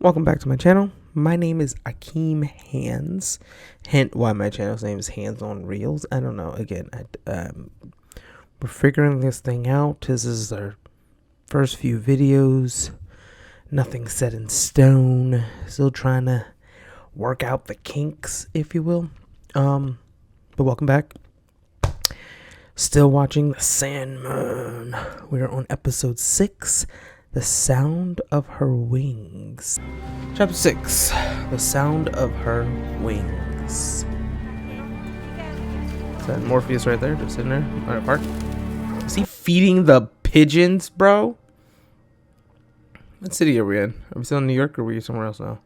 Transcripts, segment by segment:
Welcome back to my channel. My name is Akeem Hands. Hint why my channel's name is Hands on Reels. I don't know. Again, we're figuring this thing out. This is our first few videos. Nothing set in stone. Still trying to work out the kinks, if you will. But welcome back. Still watching the Sandman. We're on episode 6. The Sound of Her Wings. Chapter 6. The Sound of Her Wings. Is that Morpheus right there? Just sitting there at a park? Is he feeding the pigeons, bro? What city are we in? Are we still in New York or are we somewhere else now?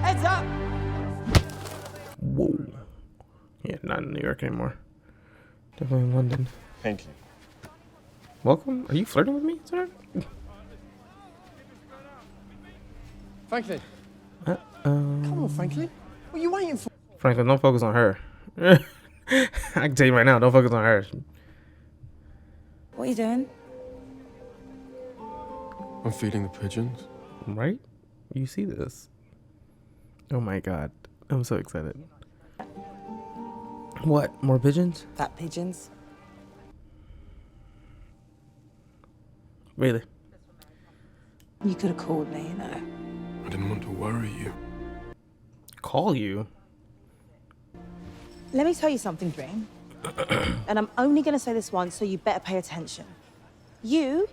Heads up! Whoa. Yeah, not in New York anymore. Definitely in London. Thank you. Welcome. Are you flirting with me, sir? Franklin, Come come on, Franklin. What are you waiting for? Franklin, don't focus on her. I can tell you right now, don't focus on her. What are you doing? I'm feeding the pigeons. Right? You see this. Oh my god. I'm so excited. What? More pigeons? Fat pigeons. Really? You could have called me, you know. I didn't want to worry you. Call you? Let me tell you something, Dream. And I'm only going to say this once, so you better pay attention. You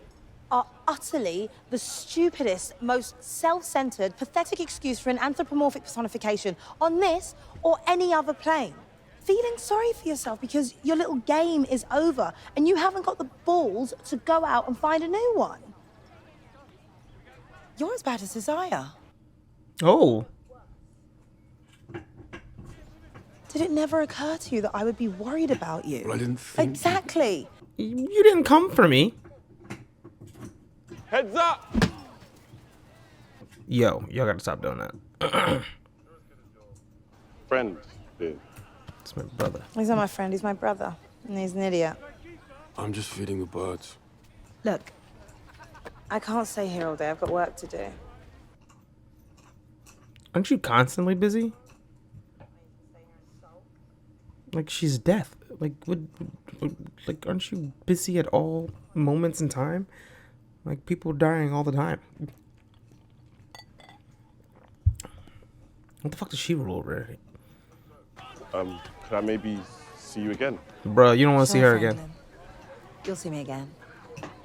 are utterly the stupidest, most self-centered, pathetic excuse for an anthropomorphic personification on this or any other plane. Feeling sorry for yourself because your little game is over and you haven't got the balls to go out and find a new one. You're as bad as Desire. Oh. Did it never occur to you that I would be worried about you? Well, I didn't think... Exactly. You didn't come for me. Heads up! Yo, y'all gotta stop doing that. Friend, dude. It's my brother. He's not my friend, he's my brother. And he's an idiot. I'm just feeding the birds. Look, I can't stay here all day. I've got work to do. Aren't you constantly busy? Like she's death. Like like aren't you busy at all moments in time? Like people dying all the time. What the fuck does she rule over? Could I maybe see you again? Bro, you don't want to see Sure, her again. Franklin. You'll see me again.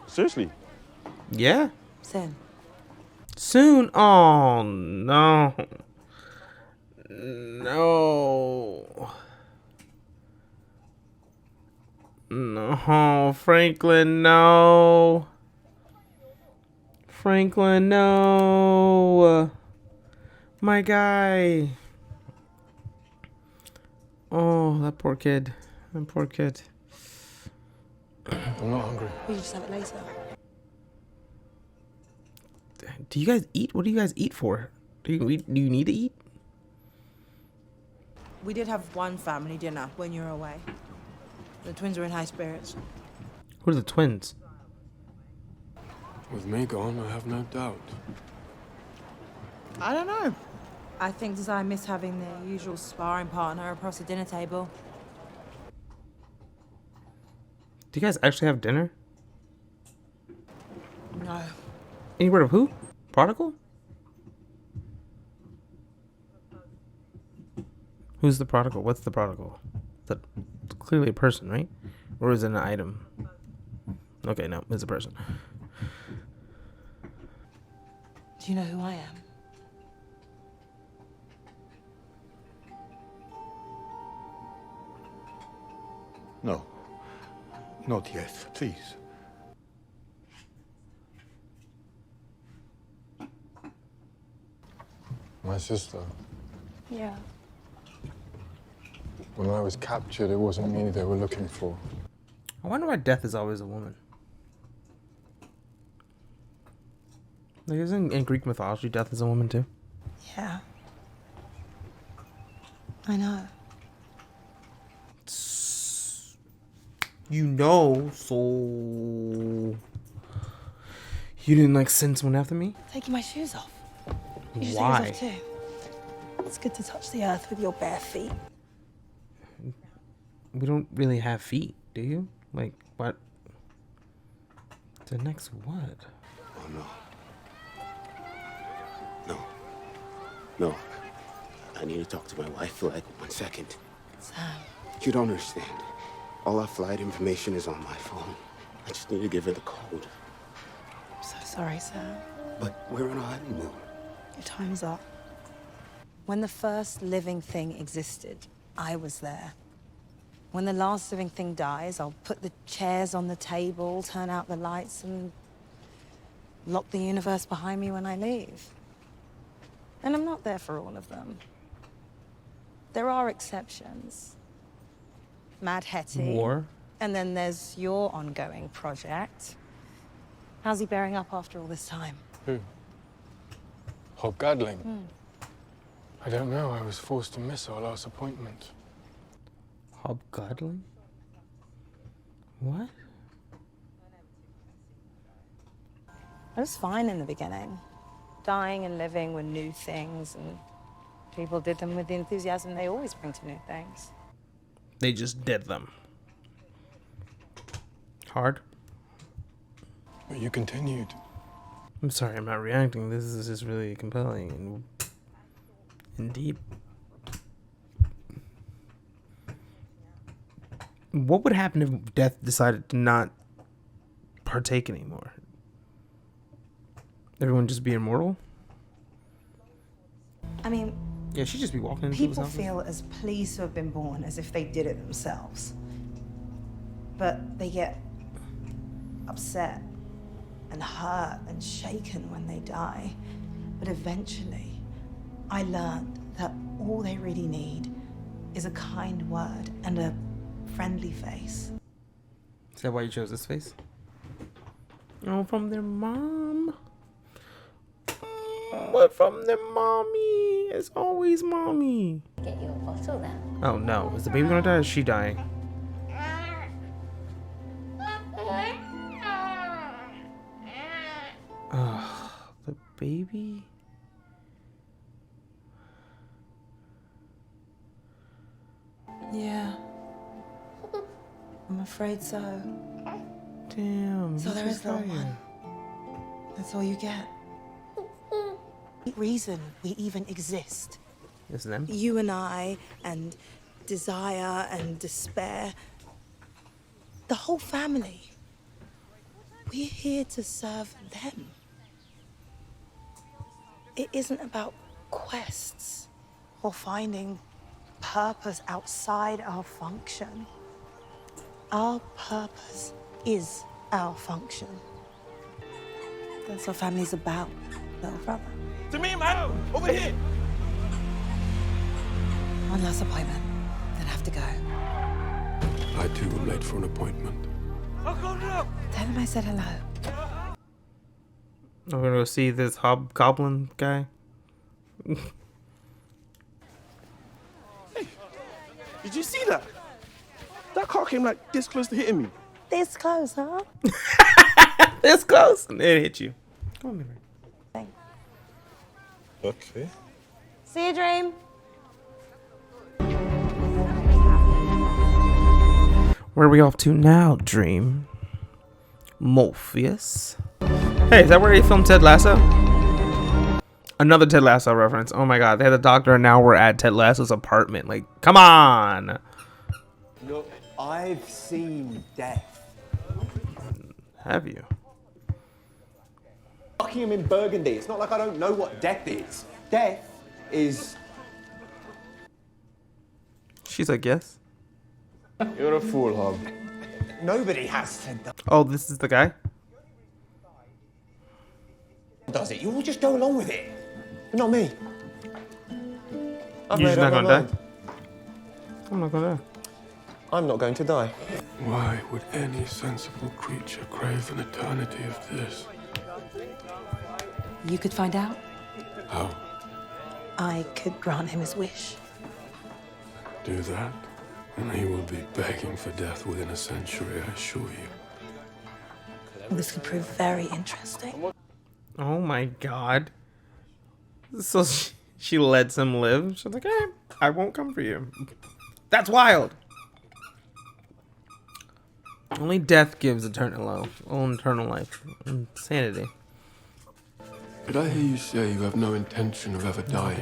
Seriously? Yeah? Soon. Soon? Oh no. No. No, Franklin, no. Franklin, no. My guy. Oh, that poor kid. That poor kid. I'm not hungry. Will you just have it later? Do you guys eat? What do you guys eat for? Do you need to eat? We did have one family dinner when you were away. The twins were in high spirits. Who are the twins? With me gone, I have no doubt. I don't know. I think Desire missed having their usual sparring partner across the dinner table. Do you guys actually have dinner? No. Any word of who? Prodigal? Who's the prodigal? What's the prodigal? It's clearly a person, right? Or is it an item? Okay, no, it's a person. Do you know who I am? No, not yet, please. My sister. Yeah. When I was captured, it wasn't me they were looking for. I wonder why death is always a woman. Like, isn't in Greek mythology death is a woman too? Yeah. I know. You know, so you didn't like send someone after me? Taking my shoes off. You should Why? take yours off too. It's good to touch the earth with your bare feet. We don't really have feet, do you? Like, what? The next what? Oh, no. No. I need to talk to my wife for like 1 second. Sam. You don't understand. All our flight information is on my phone. I just need to give her the code. I'm so sorry, Sam. But we're on a honeymoon. Your time's up. When the first living thing existed, I was there. When the last living thing dies, I'll put the chairs on the table, turn out the lights, and lock the universe behind me when I leave. And I'm not there for all of them. There are exceptions. Mad Hetty. War? And then there's your ongoing project. How's he bearing up after all this time? Who? Hobgoblin? I don't know. I was forced to miss our last appointment. Hobgoblin? What? I was fine in the beginning. Dying and living were new things, and people did them with the enthusiasm they always bring to new things. They just did them. Hard? But you continued. I'm sorry, I'm not reacting. This is just really compelling and deep. What would happen if Death decided to not partake anymore? Everyone just be immortal? I mean, Yeah, she'd just be walking into people his feel as pleased to have been born as if they did it themselves. But they get upset and hurt and shaken when they die. But eventually, I learned that all they really need is a kind word and a friendly face. Is that why you chose this face? Oh, from their mom. But from their mommy. It's always mommy. Get you a bottle then. Oh no, is the baby gonna die or is she dying? Ugh, the baby? Yeah. I'm afraid so. Damn. So there she's is no dying. one. That's all you get. The reason we even exist. It's them? You and I, and desire and despair. The whole family. We're here to serve them. It isn't about quests or finding purpose outside our function. Our purpose is our function. That's what family's about, little brother. To me, man! Over here! One last appointment, then have to go. I too am late for an appointment. Oh, God, no! Tell him I said hello. I'm gonna go see this hobgoblin guy. Did you see that? That car came like this close to hitting me. This close, huh? This close. And it hit you. Come on, baby. Okay. See you, Dream. Where are we off to now, Dream? Morpheus. Hey, is that where they filmed Ted Lasso? Another Ted Lasso reference. Oh my god, they had a doctor and now we're at Ted Lasso's apartment. Like, come on! Look, I've seen death. Have you? Buckingham in Burgundy. It's not like I don't know what death is. Death is... She's like, yes. You're a fool, Hob. Nobody has said that. Oh, this is the guy? Does it? You all just go along with it. But not me. I've You're made just up not my gonna mind. die? I'm not gonna die. I'm not going to die. Why would any sensible creature crave an eternity of this? You could find out. How? I could grant him his wish. Do that? And he will be begging for death within a century, I assure you. Well, this could prove very interesting. Oh my god. So she lets him live. She's like, "Hey, I won't come for you." That's wild. Only death gives eternal life. Insanity. Did I hear you say you have no intention of ever dying?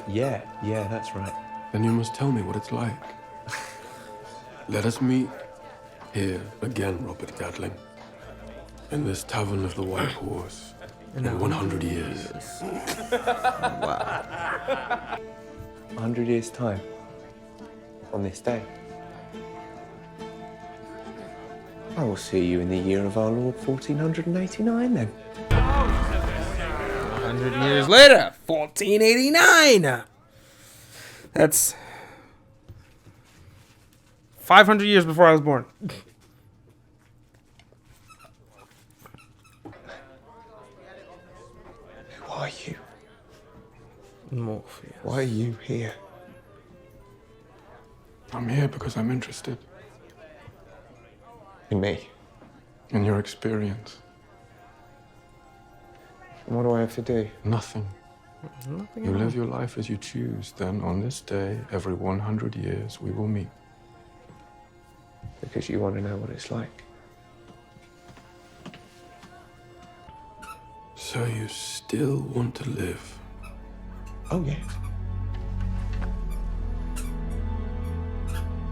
Yeah, that's right. Then you must tell me what it's like. Let us meet here again, Robert Gatling. In this tavern of the White Horse. In 100 years. Wow. 100 years' time. On this day. I will see you in the year of our Lord 1489 then. 100 years later, 1489. That's 500 years before I was born. Who are you? Morpheus. Why are you here? I'm here because I'm interested In me? in your experience. And what do I have to do? Nothing. Nothing You at all. live your life as you choose. Then on this day, every 100 years, we will meet. Because you want to know what it's like. So you still want to live? Oh, yeah.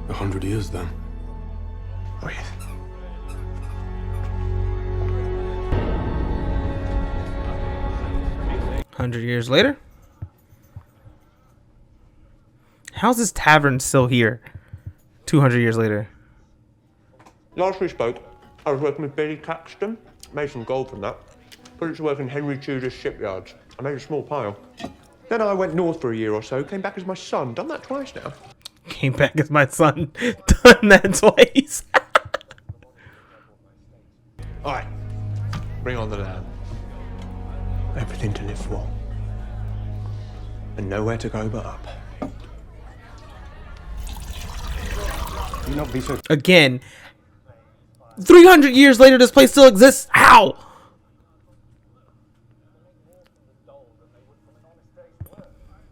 100 years then? Oh, yes. Hundred years later, how's this tavern still here? 200 years later. Last we spoke, I was working with Billy Caxton. Made some gold from that. Put it to work in Henry Tudor's shipyards. I made a small pile. Then I went north for a year or so, came back as my son. Done that twice now. Came back as my son. Done that twice. All right, bring on the land. Everything to live for. And nowhere to go but up. You not be so... Again, 300 years later, this place still exists. How?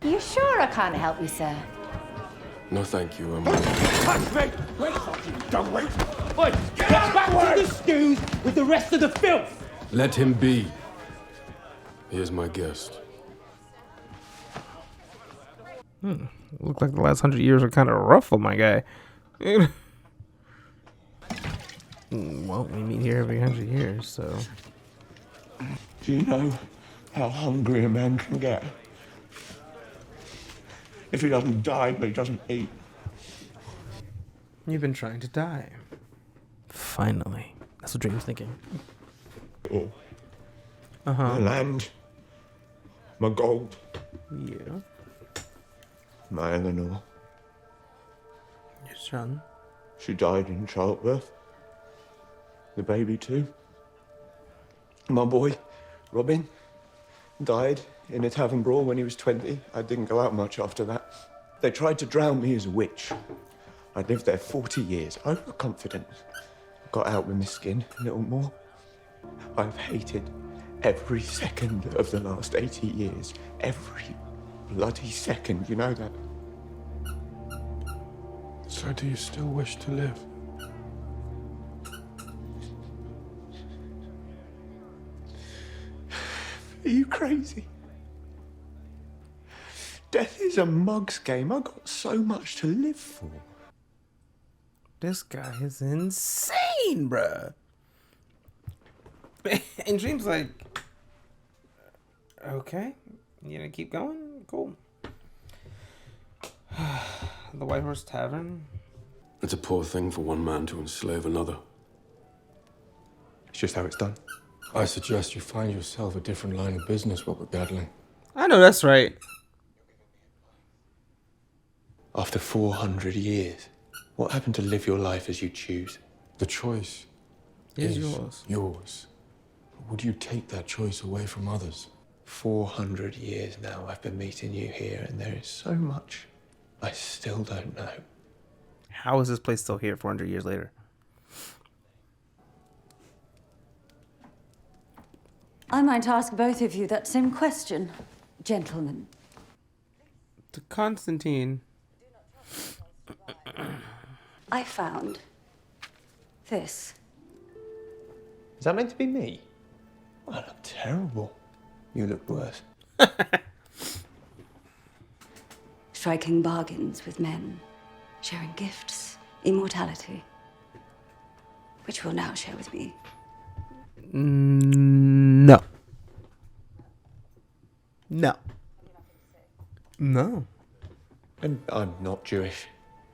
You sure I can't help you, sir? No, thank you. Touch me! Wait, don't wait! Oi, get back to the stews with the rest of the filth! Let him be. He is my guest. Look like the last 100 years are kind of rough for my guy. Well, we meet here every 100 years, so. Do you know how hungry a man can get? If he doesn't die, but he doesn't eat. You've been trying to die. Finally. That's what Dream's thinking. Oh. Uh-huh. My land. My gold. Yeah. My Eleanor. Your son. She died in childbirth. The baby too. My boy, Robin, died in a tavern brawl when he was 20. I didn't go out much after that. They tried to drown me as a witch. I lived there 40 years, overconfident. Got out with my skin a little more. I've hated every second of the last 80 years. Every bloody second, you know that? So do you still wish to live? Are you crazy? Death is a mug's game. I've got so much to live for. This guy is insane, bruh. And Dream's like, okay, you gonna keep going? Cool. The White Horse Tavern. It's a poor thing for one man to enslave another. It's just how it's done. I suggest you find yourself a different line of business, Robert Gatling. I know that's right. After 400 years, what happened to live your life as you choose? The choice Is is yours. yours. Would you take that choice away from others? 400 years now I've been meeting you here, and there is so much I still don't know. How is this place still here 400 years later? I might ask both of you that same question, gentlemen. To Constantine. I found this. Is that meant to be me? I look terrible. You look worse. Striking bargains with men, sharing gifts, immortality, which you'll now share with me. No. No. No. And I'm not Jewish.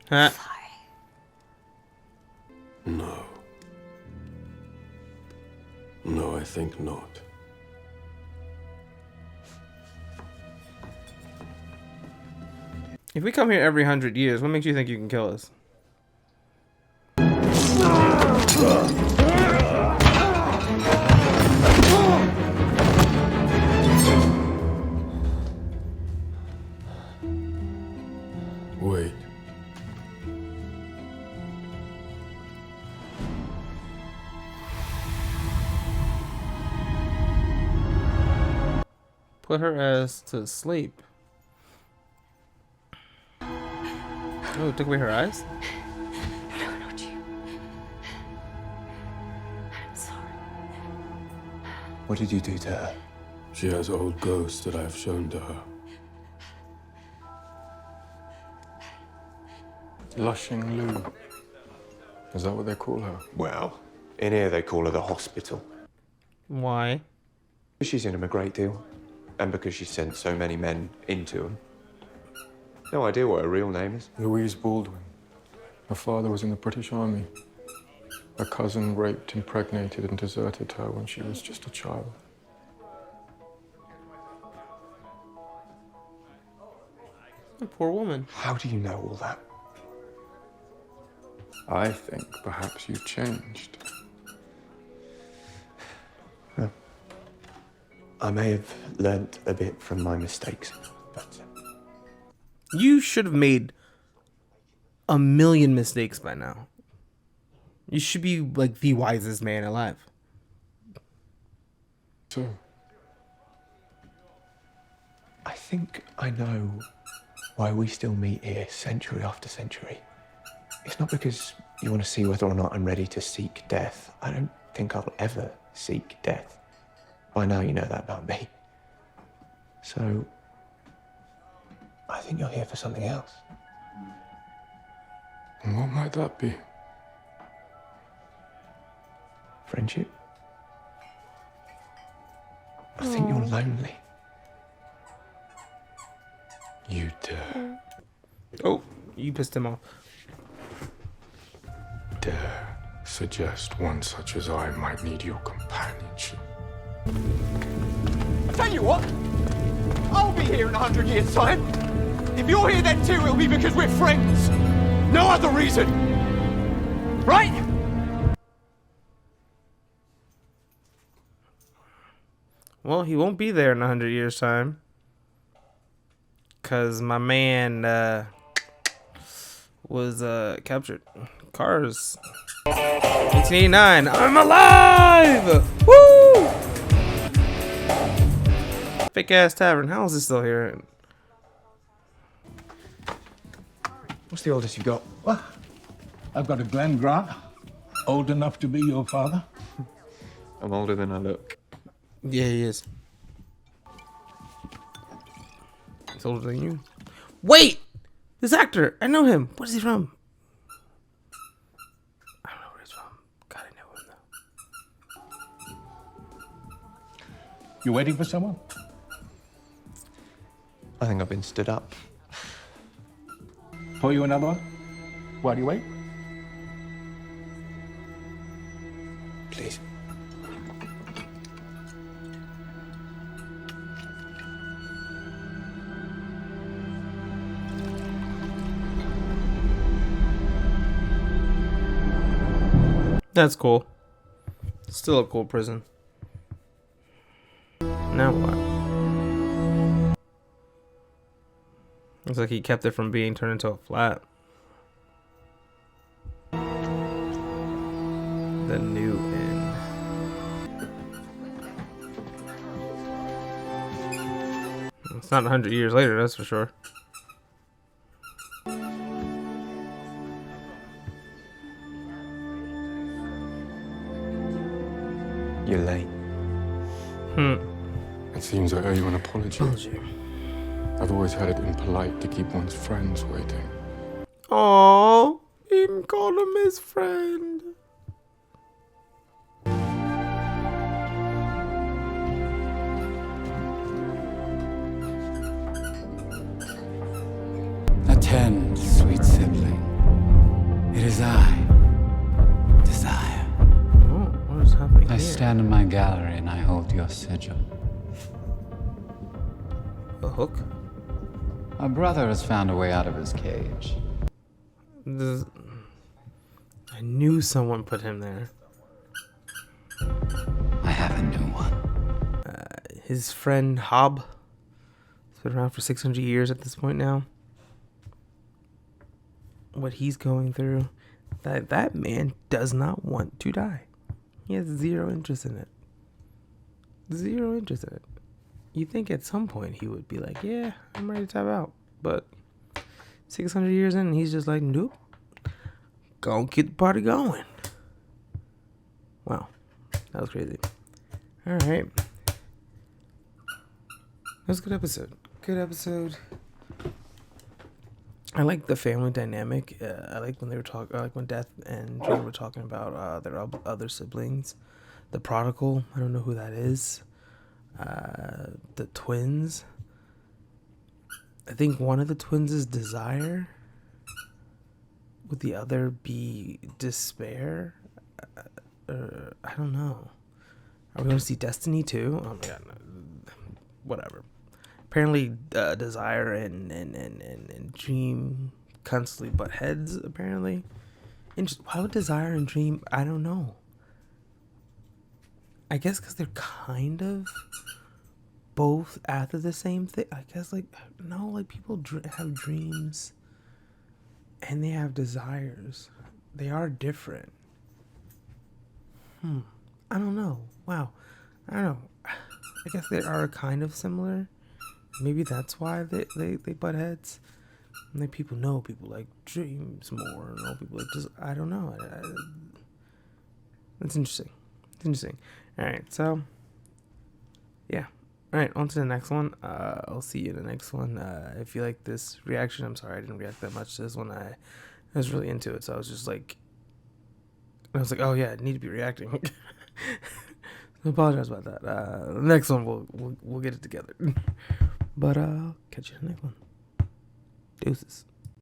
Huh? No. No, I think not. If we come here every 100 years, what makes you think you can kill us? Wait. Put her ass to sleep. Oh, took away her eyes? No, not you. I'm sorry. What did you do to her? She has old ghosts that I have shown to her. Lushing Lou. Is that what they call her? Well, in here they call her the hospital. Why? She's in them a great deal. And because she sent so many men into them. No idea what her real name is. Louise Baldwin. Her father was in the British Army. Her cousin raped, impregnated, and deserted her when she was just a child. A poor woman. How do you know all that? I think perhaps you've changed. I may have learnt a bit from my mistakes, but... You should have made a million mistakes by now. You should be like the wisest man alive. So, I think I know why we still meet here century after century. It's not because you want to see whether or not I'm ready to seek death. I don't think I'll ever seek death. By now you know that about me. So, I think you're here for something else. and what might that be? Friendship? I think you're lonely. You dare. Oh, you pissed him off. Dare suggest one such as I might need your companionship. I tell you what, I'll be here in 100 years' time. If you're here then too, it'll be because we're friends. No other reason. Right? Well, he won't be there in 100 years' time. Because my man was captured. Cars. 1889. I'm alive! Woo! Fake ass tavern. How is this still here? What's the oldest you've got? Well, I've got a Glenn Grant, old enough to be your father. I'm older than I look. Yeah, he is. He's older than you. Wait! This actor! I know him. What is he from? I don't know where he's from. God, I know him though. You waiting for someone? I think I've been stood up. Pour you another one? While you wait? Please. That's cool. Still a cool prison. Now what? Looks like he kept it from being turned into a flat. The new inn. It's not 100 years later, that's for sure. You're late. It seems I owe you an apology. I've always had it impolite to keep one's friends waiting. Oh, he even called him his friend. Attend, sweet sibling. It is I, Desire. Oh, what is happening I here? stand in my gallery and I hold your sigil. A hook? My brother has found a way out of his cage. I knew someone put him there. I have a new one. His friend Hob. He's been around for 600 years at this point now. What he's going through. That man does not want to die. He has zero interest in it. Zero interest in it. You think at some point he would be like, yeah, I'm ready to tap out. But 600 years in, he's just like, nope. Gonna get the party going. Wow. That was crazy. Alright. That was a good episode. Good episode. I like the family dynamic. I like when they were talking. I like when Death and Dream were talking about their other siblings. The prodigal. I don't know who that is. The twins. I think one of the twins is Desire. Would the other be Despair? I don't know. Are we going to see Destiny too? Oh my god. No. Whatever. Apparently, Desire and Dream constantly butt heads, apparently. Why would Desire and Dream... I don't know. I guess because they're kind of both after the same thing. I guess, like, no, like, people have dreams and they have desires. They are different. I don't know. Wow. I don't know. I guess they are kind of similar. Maybe that's why they butt heads. And like people know people like dreams more. Know people like just I don't know. That's interesting. It's interesting. All right, so yeah. All right, on to the next one. I'll see you in the next one. If you like this reaction, I'm sorry I didn't react that much to this one. I was really into it, so I was just like, I was like, oh yeah, I need to be reacting. I apologize about that. The next one we'll get it together. But catch you in the next one. Deuces.